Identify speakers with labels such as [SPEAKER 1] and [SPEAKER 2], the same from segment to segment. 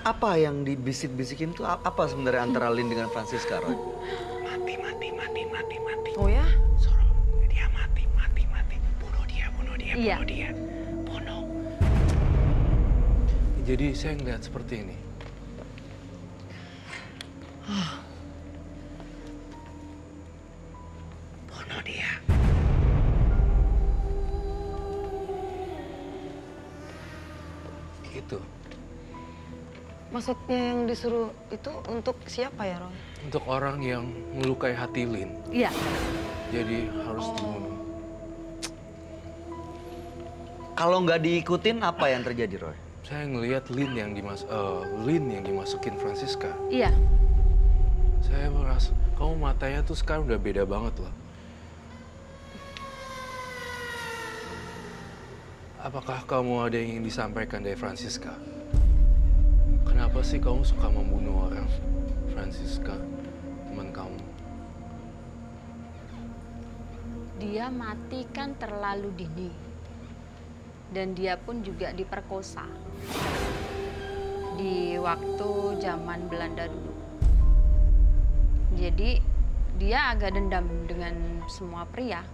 [SPEAKER 1] Apa yang dibisik-bisikin tuh apa sebenarnya antara Lin dengan Francisca, Roy?
[SPEAKER 2] Mati.
[SPEAKER 3] Oh ya?
[SPEAKER 2] Suruh dia mati. Bunuh dia.
[SPEAKER 3] Iya.
[SPEAKER 2] Bunuh. Jadi saya ngeliat seperti ini. Bunuh dia. Gitu.
[SPEAKER 3] Maksudnya yang disuruh itu untuk siapa ya, Roy?
[SPEAKER 2] Untuk orang yang melukai hati Lin.
[SPEAKER 3] Iya.
[SPEAKER 2] Jadi harus dibunuh.
[SPEAKER 1] Kalau nggak diikutin apa yang terjadi, Roy?
[SPEAKER 2] Saya ngelihat Lin yang dimasukin Francisca.
[SPEAKER 3] Iya.
[SPEAKER 2] Saya merasa kamu matanya tuh sekarang udah beda banget loh. Apakah kamu ada yang ingin disampaikan dari Francisca? Kenapa sih kamu suka membunuh orang, Francisca, teman kamu?
[SPEAKER 4] Dia mati kan terlalu dini. Dan dia pun juga diperkosa. Di waktu zaman Belanda dulu. Jadi dia agak dendam dengan semua pria.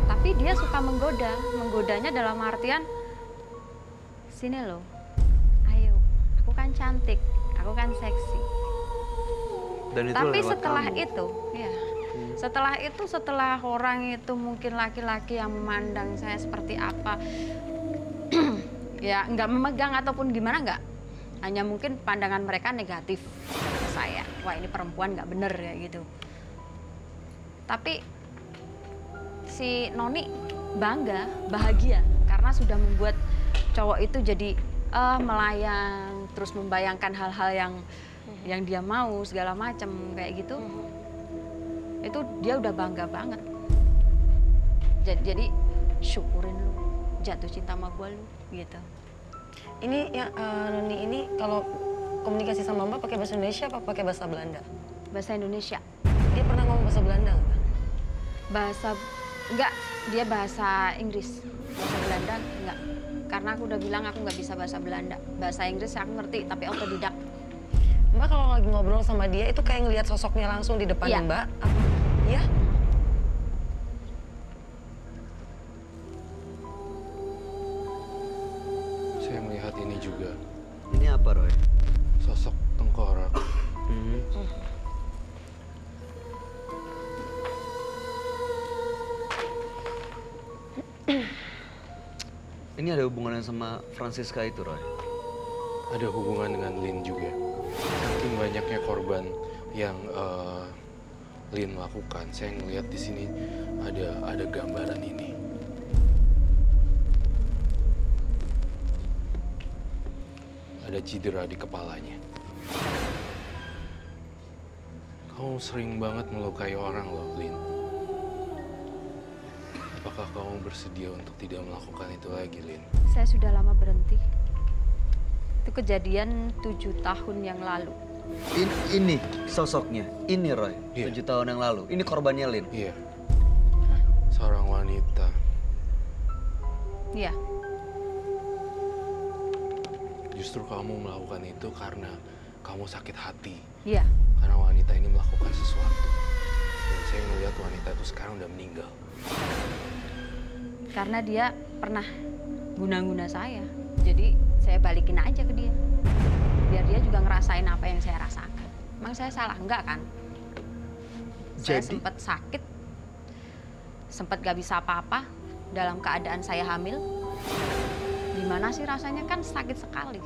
[SPEAKER 4] Tapi dia suka menggoda. Menggodanya dalam artian, sini loh, ayo, aku kan cantik, aku kan seksi.
[SPEAKER 1] Dan itu
[SPEAKER 4] Tapi
[SPEAKER 1] lewat
[SPEAKER 4] setelah
[SPEAKER 1] kamu.
[SPEAKER 4] itu, ya, setelah orang itu mungkin laki-laki yang memandang saya seperti apa, ya nggak memegang ataupun gimana nggak, hanya mungkin pandangan mereka negatif ke saya. Wah, ini perempuan nggak bener ya gitu. Tapi si Noni bangga, bahagia karena sudah membuat cowok itu jadi melayang, terus membayangkan hal-hal yang dia mau segala macam kayak gitu. Itu dia udah bangga banget. Jadi syukurin lu, jatuh cinta sama gua lu gitu.
[SPEAKER 3] Ini ya Noni ini kalau komunikasi sama Mbak pakai bahasa Indonesia apa pakai bahasa Belanda?
[SPEAKER 4] Bahasa Indonesia.
[SPEAKER 3] Dia pernah ngomong bahasa Belanda nggak?
[SPEAKER 4] Enggak, dia bahasa Inggris. Bahasa Belanda enggak. Karena aku udah bilang aku nggak bisa bahasa Belanda. Bahasa Inggris aku ngerti tapi otodidak.
[SPEAKER 3] Mbak kalau lagi ngobrol sama dia itu kayak ngelihat sosoknya langsung di depan
[SPEAKER 4] Iya.
[SPEAKER 3] Mbak? Apa? Iya?
[SPEAKER 2] Saya melihat ini juga,
[SPEAKER 1] Ini apa, Roy?
[SPEAKER 2] sosok tengkorak.
[SPEAKER 1] Ini ada hubungannya sama Francisca itu, Roy?
[SPEAKER 2] Ada hubungan dengan Lin juga. Saking banyaknya korban yang Lin lakukan, saya ngelihat di sini ada gambaran ini. Ada cedera di kepalanya. Kamu sering banget melukai orang loh, Lin. Apakah kamu bersedia untuk tidak melakukan itu lagi, Lin?
[SPEAKER 4] Saya sudah lama berhenti. Itu kejadian 7 tahun yang lalu.
[SPEAKER 1] Ini sosoknya, ini Roy,
[SPEAKER 2] Iya.
[SPEAKER 1] 7 tahun yang lalu. Ini korbannya Lin.
[SPEAKER 2] Iya. Seorang wanita.
[SPEAKER 4] Iya,
[SPEAKER 2] Justru kamu melakukan itu karena kamu sakit hati.
[SPEAKER 4] iya.
[SPEAKER 2] Karena wanita ini melakukan sesuatu. Dan saya melihat wanita itu sekarang udah meninggal.
[SPEAKER 4] Karena dia pernah guna-guna saya. Jadi saya balikin aja ke dia. Biar dia juga ngerasain apa yang saya rasakan. Emang saya salah? Enggak kan? Saya
[SPEAKER 1] Jadi-
[SPEAKER 4] sempat sakit. Sempat gak bisa apa-apa dalam keadaan saya hamil. Gimana sih rasanya, kan sakit sekali.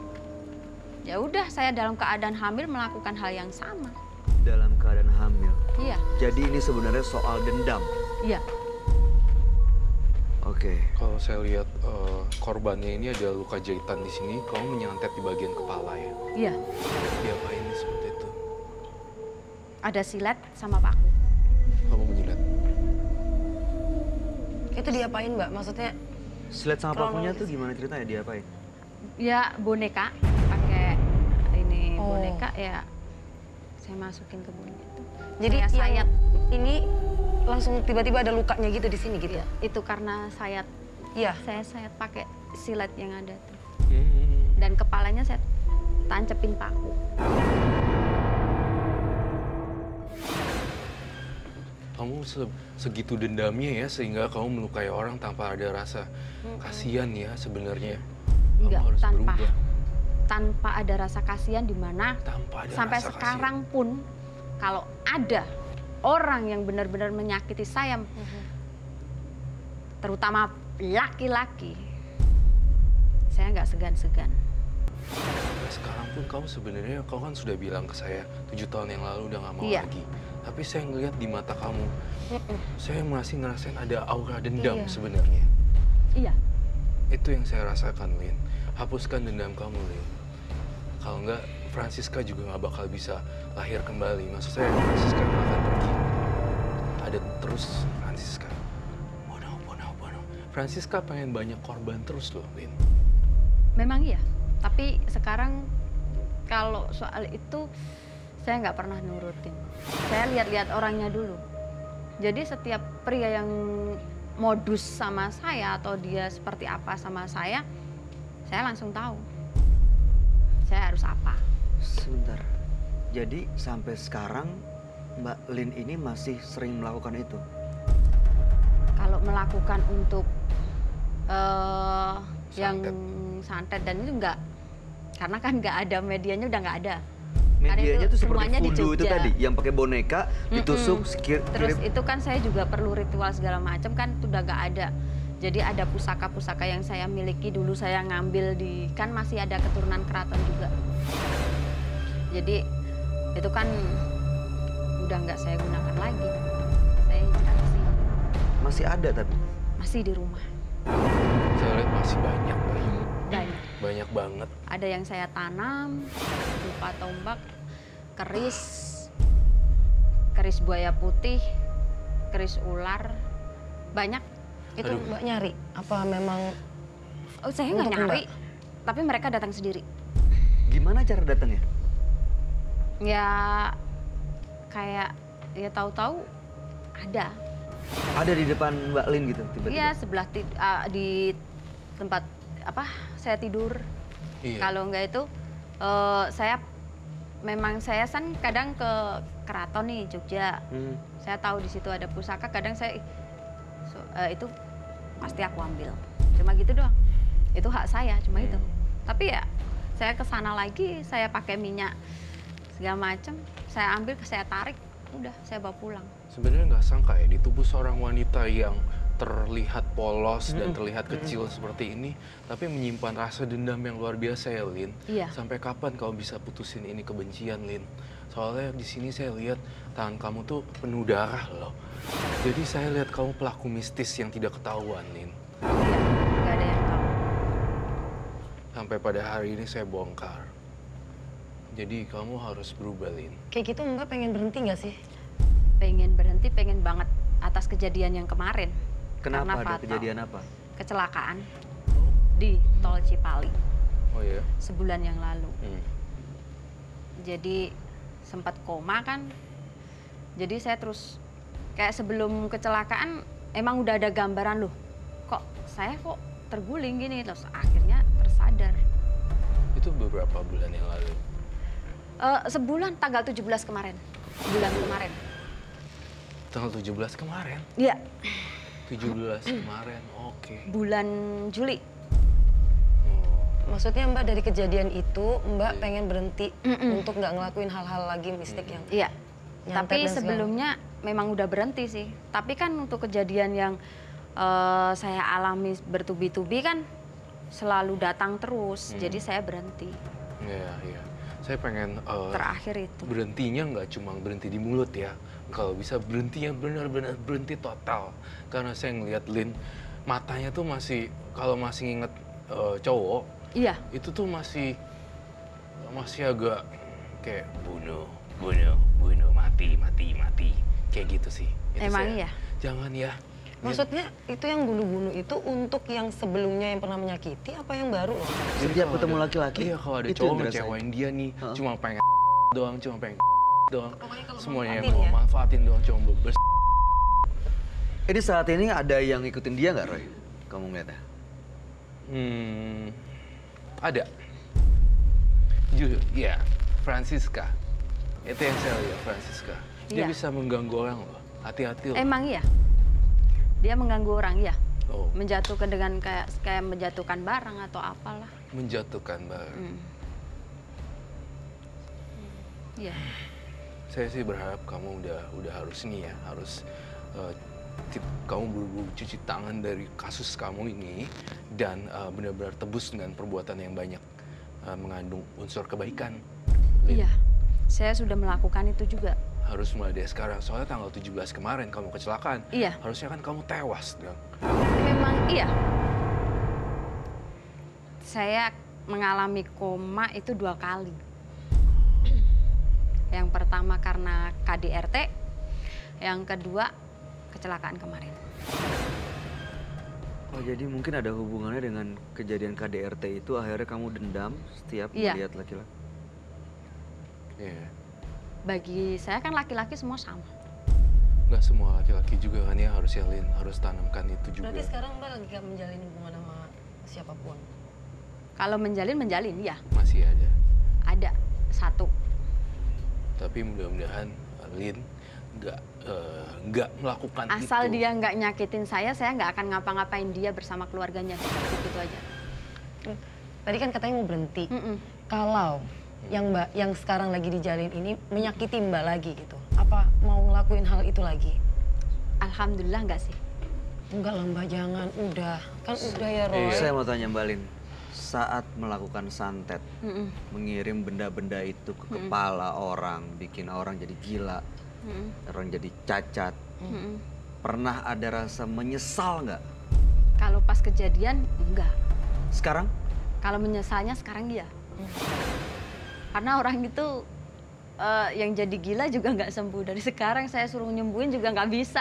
[SPEAKER 4] Ya udah, saya dalam keadaan hamil melakukan hal yang sama.
[SPEAKER 1] Dalam keadaan hamil.
[SPEAKER 4] Iya,
[SPEAKER 1] Jadi ini sebenarnya soal dendam.
[SPEAKER 4] iya.
[SPEAKER 1] Oke.
[SPEAKER 2] Kalau saya lihat korbannya ini ada luka jahitan di sini, kamu menyantet di bagian kepala ya.
[SPEAKER 4] Iya,
[SPEAKER 2] Diapain ini seperti itu?
[SPEAKER 4] ada silet sama paku.
[SPEAKER 2] Kamu menjilat.
[SPEAKER 3] Itu diapain Mbak? Maksudnya
[SPEAKER 1] Silet sama pakunya tuh
[SPEAKER 3] Kronologis.
[SPEAKER 1] gimana ceritanya, diapain?
[SPEAKER 4] Ya boneka, pakai ini
[SPEAKER 3] Oh.
[SPEAKER 4] boneka ya. Saya masukin ke boneka itu.
[SPEAKER 3] jadi
[SPEAKER 4] Saya sayat.
[SPEAKER 3] ini langsung tiba-tiba ada lukanya gitu di sini gitu?
[SPEAKER 4] Iya, itu karena sayat.
[SPEAKER 3] Iya.
[SPEAKER 4] Saya sayat pakai silet yang ada tuh.
[SPEAKER 2] Hmm.
[SPEAKER 4] Dan kepalanya saya tancepin paku.
[SPEAKER 2] Kamu segitu dendamnya ya sehingga kamu melukai orang tanpa ada rasa kasihan ya sebenarnya. Kamu
[SPEAKER 4] Enggak,
[SPEAKER 2] harus
[SPEAKER 4] tanpa
[SPEAKER 2] berubah.
[SPEAKER 4] tanpa ada rasa kasihan, di mana
[SPEAKER 2] Tanpa ada
[SPEAKER 4] sampai
[SPEAKER 2] rasa
[SPEAKER 4] sekarang pun kalau ada orang yang benar-benar menyakiti saya, terutama laki-laki, saya nggak segan-segan.
[SPEAKER 2] Nah, sekarang pun kamu sebenarnya kau kan sudah bilang ke saya 7 tahun yang lalu udah nggak mau
[SPEAKER 4] Iya.
[SPEAKER 2] lagi. Tapi saya ngelihat di mata kamu, saya masih ngerasain ada aura dendam
[SPEAKER 3] Iya.
[SPEAKER 2] sebenarnya.
[SPEAKER 4] Iya,
[SPEAKER 2] Itu yang saya rasakan, Lin. Hapuskan dendam kamu, Lin. Kalau nggak, Francisca juga nggak bakal bisa lahir kembali. Maksud saya, Francisca nggak akan pergi. Ada terus Francisca. Bono. Francisca pengen banyak korban terus loh, Lin.
[SPEAKER 4] memang iya. Tapi sekarang kalau soal itu saya nggak pernah nurutin. Saya lihat-lihat orangnya dulu. Jadi setiap pria yang modus sama saya atau dia seperti apa sama saya langsung tahu. Saya harus apa.
[SPEAKER 1] Sebentar. Jadi sampai sekarang Mbak Lin ini masih sering melakukan itu?
[SPEAKER 4] Kalau melakukan untuk yang
[SPEAKER 2] Santet.
[SPEAKER 4] santet dan itu enggak. Karena kan nggak ada, medianya udah nggak ada.
[SPEAKER 1] Medianya
[SPEAKER 4] itu
[SPEAKER 1] tuh seperti
[SPEAKER 4] semuanya di
[SPEAKER 1] voodoo itu
[SPEAKER 4] Jogja.
[SPEAKER 1] tadi, yang pakai boneka, ditusuk,
[SPEAKER 4] Terus
[SPEAKER 1] kirim.
[SPEAKER 4] itu kan saya juga perlu ritual segala macam kan udah nggak ada. Jadi ada pusaka-pusaka yang saya miliki dulu saya ngambil di, kan masih ada keturunan keraton juga. Jadi itu kan udah nggak saya gunakan lagi. Saya hijrah ke sini.
[SPEAKER 1] Masih ada tapi?
[SPEAKER 4] Masih di rumah.
[SPEAKER 2] Saya lihat masih banyak, Bayu.
[SPEAKER 4] Banyak.
[SPEAKER 2] Banyak banget.
[SPEAKER 4] Ada yang saya tanam, berupa tombak, keris buaya putih, keris ular, banyak.
[SPEAKER 3] Itu
[SPEAKER 2] Aduh.
[SPEAKER 3] Mbak nyari? Apa memang
[SPEAKER 4] Oh, saya nggak
[SPEAKER 3] Untuk
[SPEAKER 4] nyari,
[SPEAKER 3] Mbak?
[SPEAKER 4] tapi mereka datang sendiri.
[SPEAKER 1] Gimana cara datangnya?
[SPEAKER 4] Ya kayak ya tahu-tahu ada.
[SPEAKER 1] Ada di depan Mbak Lin gitu tiba-tiba?
[SPEAKER 4] Iya, sebelah di tempat apa saya tidur.
[SPEAKER 2] Iya.
[SPEAKER 4] Kalau enggak itu saya memang saya kan kadang ke keraton nih Jogja.
[SPEAKER 1] Hmm.
[SPEAKER 4] Saya tahu di situ ada pusaka, kadang saya itu pasti aku ambil. Cuma gitu doang. Itu hak saya, cuma itu. Tapi ya saya ke sana lagi, saya pakai minyak segala macam, saya ambil, saya tarik, udah saya bawa pulang.
[SPEAKER 2] Sebenarnya nggak sangka ya di tubuh seorang wanita yang terlihat polos dan terlihat kecil seperti ini, tapi menyimpan rasa dendam yang luar biasa ya, Lin.
[SPEAKER 4] Iya.
[SPEAKER 2] Sampai kapan kau bisa putusin ini kebencian, Lin? Soalnya di sini saya lihat tangan kamu tuh penuh darah loh. Jadi saya lihat kamu pelaku mistis yang tidak ketahuan, Lin.
[SPEAKER 4] Iya, nggak ada yang tahu.
[SPEAKER 2] Sampai pada hari ini saya bongkar. Jadi kamu harus berubah, Lin.
[SPEAKER 3] kayak gitu Mbak pengen berhenti nggak sih?
[SPEAKER 4] Pengen berhenti, pengen banget atas kejadian yang kemarin.
[SPEAKER 1] Kenapa
[SPEAKER 4] Karena
[SPEAKER 1] ada
[SPEAKER 4] fatal.
[SPEAKER 1] kejadian apa?
[SPEAKER 4] Kecelakaan di Tol Cipali
[SPEAKER 2] Oh ya?
[SPEAKER 4] sebulan yang lalu. Jadi sempat koma kan. Jadi saya terus kayak sebelum kecelakaan emang udah ada gambaran loh. Kok saya kok terguling gini, terus akhirnya tersadar.
[SPEAKER 2] Itu beberapa bulan yang lalu.
[SPEAKER 4] Sebulan tanggal 17 kemarin. Bulan kemarin.
[SPEAKER 2] Tanggal 17 kemarin?
[SPEAKER 4] Iya,
[SPEAKER 2] 17 kemarin, oke.
[SPEAKER 4] bulan Juli.
[SPEAKER 2] Oh.
[SPEAKER 3] Maksudnya Mbak dari kejadian itu Mbak
[SPEAKER 2] Iya.
[SPEAKER 3] pengen berhenti untuk nggak ngelakuin hal-hal lagi mistik yang
[SPEAKER 4] Iya.
[SPEAKER 3] nyantet
[SPEAKER 4] Tapi
[SPEAKER 3] dan segala-
[SPEAKER 4] sebelumnya memang udah berhenti sih. Tapi kan untuk kejadian yang saya alami bertubi-tubi kan selalu datang terus. Jadi saya berhenti.
[SPEAKER 2] Iya, iya. Saya pengen
[SPEAKER 4] Terakhir itu.
[SPEAKER 2] berhentinya nggak cuma berhenti di mulut ya. Kalau bisa berhentinya benar-benar berhenti total. Karena saya ngeliat Lin, matanya tuh masih, kalau masih nginget cowok,
[SPEAKER 4] Iya.
[SPEAKER 2] itu tuh masih agak kayak bunuh, mati. Kayak gitu sih. Itu
[SPEAKER 4] Emang
[SPEAKER 2] saya,
[SPEAKER 4] iya?
[SPEAKER 2] Jangan ya. Lin.
[SPEAKER 3] Maksudnya itu yang bunuh-bunuh itu untuk yang sebelumnya yang pernah menyakiti apa yang baru loh?
[SPEAKER 2] Jadi
[SPEAKER 1] Setiap
[SPEAKER 2] kalau
[SPEAKER 1] ketemu
[SPEAKER 2] ada-
[SPEAKER 1] laki-laki,
[SPEAKER 2] Iya, kalau ada
[SPEAKER 1] itu
[SPEAKER 2] cowok
[SPEAKER 1] yang dirasain.
[SPEAKER 2] ngecewain dia nih,
[SPEAKER 1] Heeh.
[SPEAKER 2] cuma pengen doang, doang.
[SPEAKER 3] Pokoknya kalau
[SPEAKER 2] Semuanya
[SPEAKER 3] manfaatin
[SPEAKER 2] mau
[SPEAKER 3] ya?
[SPEAKER 2] manfaatin doang, cuma bebes.
[SPEAKER 1] Ini saat ini ada yang ngikutin dia nggak, Roy? Kamu ngeliatnya?
[SPEAKER 2] Ada. Ya, Francisca. Itu yang saya lihat, Francisca. Dia
[SPEAKER 4] Iya.
[SPEAKER 2] bisa mengganggu orang loh. Hati-hati loh.
[SPEAKER 4] Emang iya? Dia mengganggu orang, iya?
[SPEAKER 2] Oh,
[SPEAKER 4] Menjatuhkan dengan kayak menjatuhkan barang atau apalah.
[SPEAKER 2] menjatuhkan barang.
[SPEAKER 4] Iya.
[SPEAKER 2] Saya sih berharap kamu udah harus ini ya, harus kamu buru-buru cuci tangan dari kasus kamu ini dan benar-benar tebus dengan perbuatan yang banyak mengandung unsur kebaikan. Lin.
[SPEAKER 4] Iya. Saya sudah melakukan itu juga.
[SPEAKER 2] Harus mulai dari sekarang, soalnya tanggal 17 kemarin kamu kecelakaan.
[SPEAKER 4] Iya.
[SPEAKER 2] Harusnya kan kamu tewas, Gang.
[SPEAKER 4] Memang iya. Saya mengalami koma itu 2 kali. Yang pertama karena KDRT, yang kedua kecelakaan kemarin.
[SPEAKER 1] Oh, jadi mungkin ada hubungannya dengan kejadian KDRT itu akhirnya kamu dendam setiap
[SPEAKER 4] Iya.
[SPEAKER 1] melihat laki-laki.
[SPEAKER 2] Iya.
[SPEAKER 4] Bagi saya kan laki-laki semua sama.
[SPEAKER 2] Nggak semua laki-laki juga kan ya harus Lin, harus tanamkan itu juga.
[SPEAKER 3] Berarti sekarang Mbak lagi gak menjalin hubungan sama siapapun?
[SPEAKER 4] Kalau menjalin, ya.
[SPEAKER 2] Masih ada.
[SPEAKER 4] Ada 1.
[SPEAKER 2] Tapi mudah-mudahan Lin nggak melakukan
[SPEAKER 4] Asal
[SPEAKER 2] itu.
[SPEAKER 4] dia nggak nyakitin saya nggak akan ngapa-ngapain dia bersama keluarganya. Gitu aja.
[SPEAKER 3] Tadi kan katanya mau berhenti.
[SPEAKER 4] Mm-mm.
[SPEAKER 3] Kalau yang sekarang lagi dijalin ini menyakiti Mbak lagi gitu, apa mau ngelakuin hal itu lagi?
[SPEAKER 4] Alhamdulillah nggak sih.
[SPEAKER 3] Enggak lah Mbak, jangan. Udah. Kan udah ya Roy.
[SPEAKER 1] Saya mau tanya Mbak Lin, saat melakukan santet,
[SPEAKER 4] Mm-mm.
[SPEAKER 1] mengirim benda-benda itu ke kepala orang, bikin orang jadi gila,
[SPEAKER 4] Mm-mm.
[SPEAKER 1] orang jadi cacat,
[SPEAKER 4] Mm-mm.
[SPEAKER 1] pernah ada rasa menyesal nggak?
[SPEAKER 4] Kalau pas kejadian enggak.
[SPEAKER 1] Sekarang?
[SPEAKER 4] Kalau menyesalnya sekarang iya. Karena orang itu yang jadi gila juga nggak sembuh. Dari sekarang saya suruh nyembuhin juga nggak bisa.